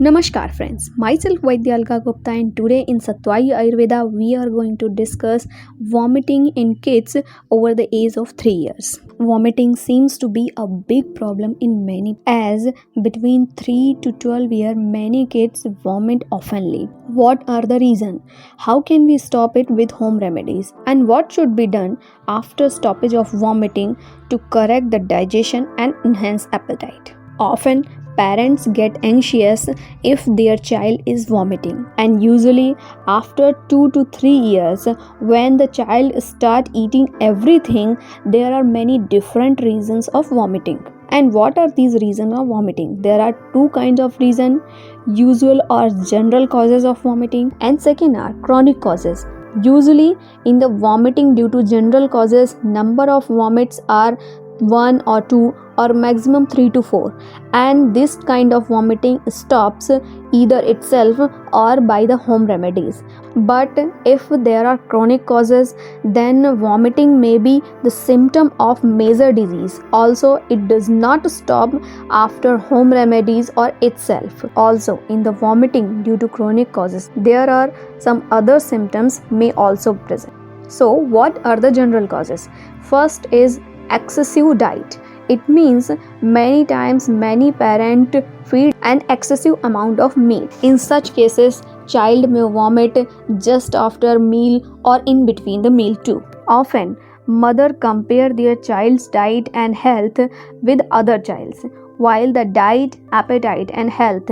Namaskar friends, myself Vaidyalka Gupta and today in Sattvayi Ayurveda we are going to discuss vomiting in kids over the age of 3 years. Vomiting seems to be a big problem in many as between 3 to 12 years many kids vomit oftenly. What are the reasons? How can we stop it with home remedies? And what should be done after stoppage of vomiting to correct the digestion and enhance appetite? Often parents get anxious if their child is vomiting, and usually after 2 to 3 years when the child start eating everything, there are many different reasons of vomiting. And what are these reasons of vomiting? There are two kinds of reason: usual or general causes of vomiting, and second are chronic causes. Usually in the vomiting due to general causes, number of vomits are 1 or 2 or maximum 3 to 4, and this kind of vomiting stops either itself or by the home remedies. But if there are chronic causes, then vomiting may be the symptom of major disease. Also, it does not stop after home remedies or itself. Also, in the vomiting due to chronic causes, there are some other symptoms may also present. So what are the general causes? First is excessive diet. It means many times many parents feed an excessive amount of meat. In such cases, child may vomit just after meal or in between the meal too. Often, mother compare their child's diet and health with other child's. While the diet, appetite and health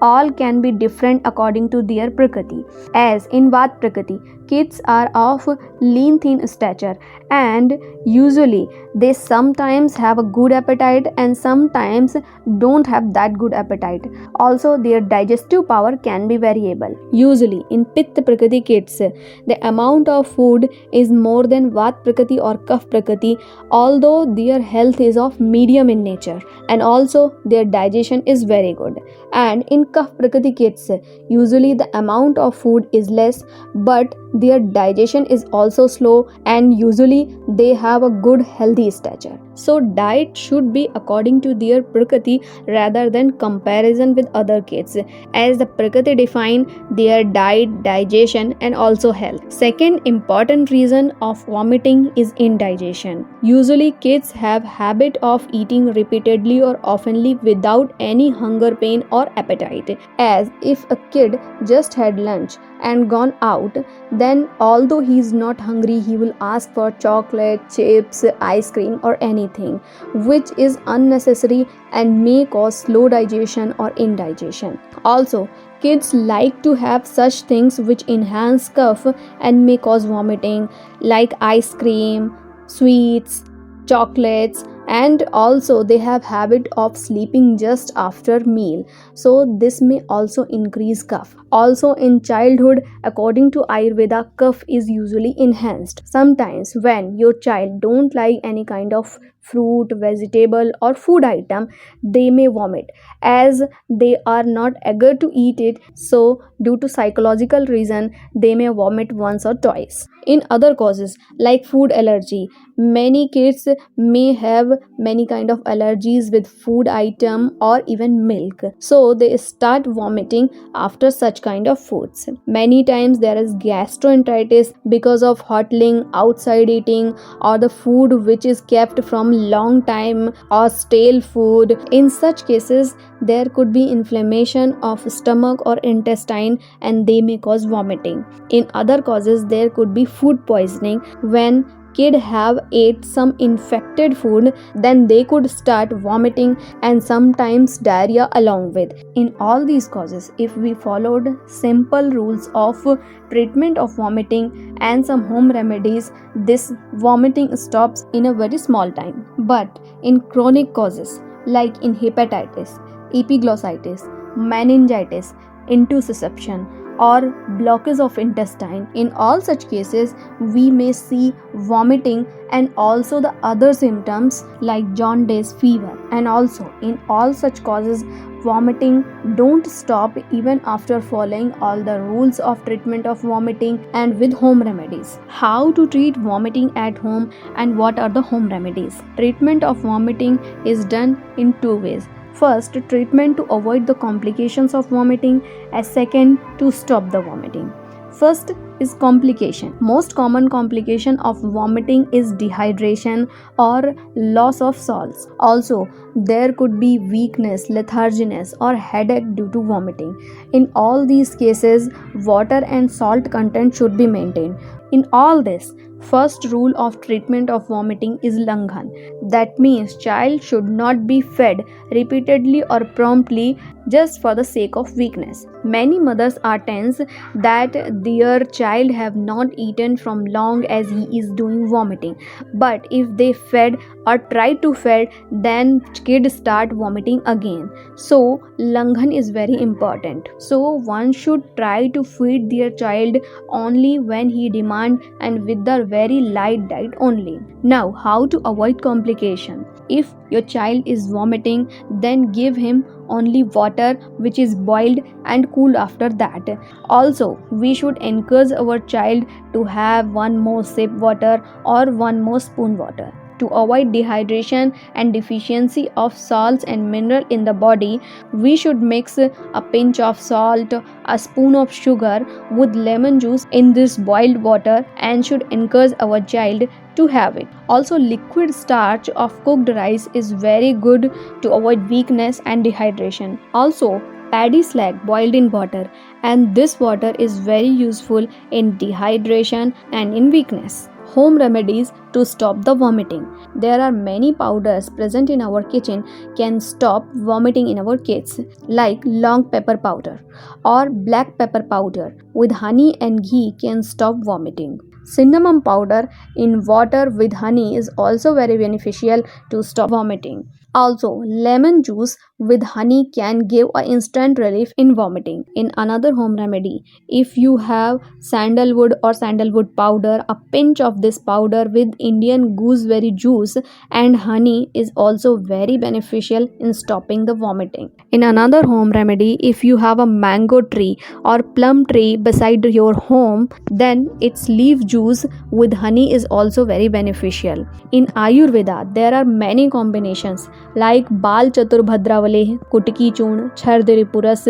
all can be different according to their prakriti. As in Vat prakriti, kids are of lean thin stature and usually they sometimes have a good appetite and sometimes don't have that good appetite. Also, their digestive power can be variable. Usually in Pitta prakriti kids, the amount of food is more than Vat prakriti or Kapha prakriti, although their health is of medium in nature and also their digestion is very good. And in Kapha prakriti kids, usually the amount of food is less but their digestion is also slow and usually they have a good healthy stature. So diet should be according to their prakriti rather than comparison with other kids, as the prakriti define their diet, digestion and also health. Second important reason of vomiting is indigestion. Usually kids have habit of eating repeatedly or oftenly without any hunger pain or appetite, as if a kid just had lunch and gone out, then although he is not hungry, he will ask for chocolate, chips, ice cream or anything, which is unnecessary and may cause slow digestion or indigestion. Also, kids like to have such things which enhance cough and may cause vomiting, like ice cream, sweets, chocolates, and also they have habit of sleeping just after meal, so this may also increase cough. Also in childhood, according to Ayurveda, cough is usually enhanced. Sometimes when your child don't like any kind of fruit, vegetable or food item, they may vomit as they are not eager to eat it, so due to psychological reason they may vomit once or twice. In other causes like food allergy, many kids may have many kind of allergies with food item or even milk, so they start vomiting after such kind of foods. Many times there is gastroenteritis because of hotling, outside eating or the food which is kept from long time or stale food. In such cases there could be inflammation of stomach or intestine and they may cause vomiting. In other causes there could be food poisoning. When kid have ate some infected food, then they could start vomiting and sometimes diarrhea along with. In all these causes, if we followed simple rules of treatment of vomiting and some home remedies, this vomiting stops in a very small time. But in chronic causes like in hepatitis, epiglottitis, meningitis, intussusception or blockage of intestine, in all such cases we may see vomiting and also the other symptoms like jaundice, fever. And also in all such causes, vomiting don't stop even after following all the rules of treatment of vomiting and with home remedies. How to treat vomiting at home and what are the home remedies? Treatment of vomiting is done in two ways. First, treatment to avoid the complications of vomiting, as second, to stop the vomiting. First is complication. Most common complication of vomiting is dehydration or loss of salts. Also, there could be weakness, letharginess, or headache due to vomiting. In all these cases, water and salt content should be maintained. In all this, first rule of treatment of vomiting is Langhan. That means child should not be fed repeatedly or promptly just for the sake of weakness. Many mothers are tense that their child have not eaten from long as he is doing vomiting. But if they fed or try to fed, then kid start vomiting again. So Langhan is very important. So one should try to feed their child only when he demand and with the very light diet only. Now, how to avoid complication? If your child is vomiting, then give him only water which is boiled and cooled after that. Also, we should encourage our child to have one more sip water or one more spoon water. To avoid dehydration and deficiency of salts and mineral in the body, we should mix a pinch of salt, a spoon of sugar with lemon juice in this boiled water and should encourage our child to have it. Also, liquid starch of cooked rice is very good to avoid weakness and dehydration. Also, paddy slag boiled in water, and this water is very useful in dehydration and in weakness. Home remedies to stop the vomiting. There are many powders present in our kitchen can stop vomiting in our kids, like long pepper powder or black pepper powder with honey and ghee can stop vomiting. Cinnamon powder in water with honey is also very beneficial to stop vomiting. Also, lemon juice with honey can give an instant relief in vomiting. In another home remedy, if you have sandalwood or sandalwood powder, a pinch of this powder with Indian gooseberry juice and honey is also very beneficial in stopping the vomiting. In another home remedy, if you have a mango tree or plum tree beside your home, then its leaf juice with honey is also very beneficial. In Ayurveda, there are many combinations like बाल चतुर्भद्रावले, कुटकी चूर्ण, छर्दरिपुरस,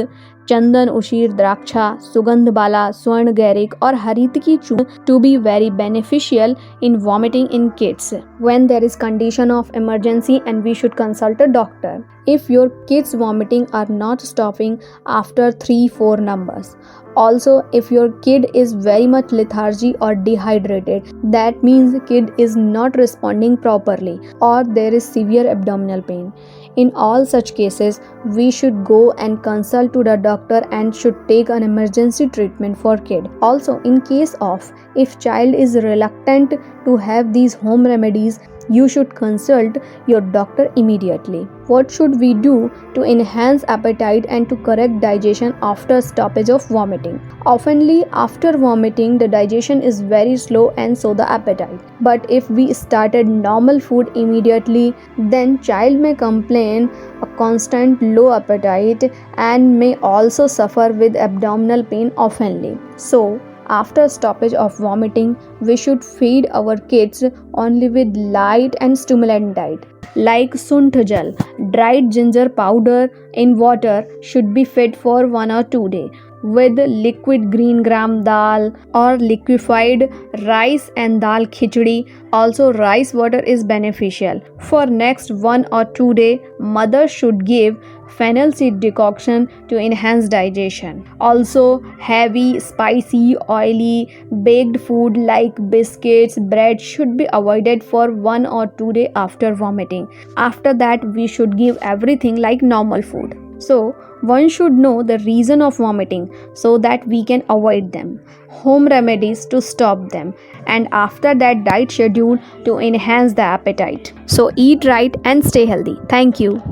चंदन उशीर द्राक्षा, सुगंध बाला, स्वर्ण गैरिक और हरितकी चूर्ण to be very beneficial in vomiting in kids when there is condition of emergency and we should consult a doctor. If your kids vomiting are not stopping after 3-4 numbers. Also, if your kid is very much lethargy or dehydrated, that means the kid is not responding properly or there is severe abdominal pain. In all such cases, we should go and consult to the doctor and should take an emergency treatment for kid. Also, in case of if child is reluctant to have these home remedies, you should consult your doctor immediately. What should we do to enhance appetite and to correct digestion after stoppage of vomiting? Oftenly after vomiting, the digestion is very slow and so the appetite. But if we started normal food immediately, then child may complain a constant low appetite and may also suffer with abdominal pain oftenly. So, after stoppage of vomiting, we should feed our kids only with light and stimulant diet like sunth jal, dried ginger powder in water should be fed for 1 or 2 days with liquid green gram dal or liquefied rice and dal khichdi. Also, rice water is beneficial. For next 1 or 2 days, mother should give fennel seed decoction to enhance digestion. Also, heavy, spicy, oily, baked food like biscuits, bread should be avoided for 1 or 2 days after vomiting. After that, we should give everything like normal food. So, one should know the reason of vomiting so that we can avoid them, home remedies to stop them, and after that diet schedule to enhance the appetite. So eat right and stay healthy. Thank you.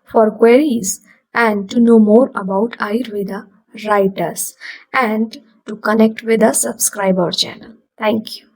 For queries and to know more about Ayurveda, write us and to connect with us, subscribe our channel. Thank you.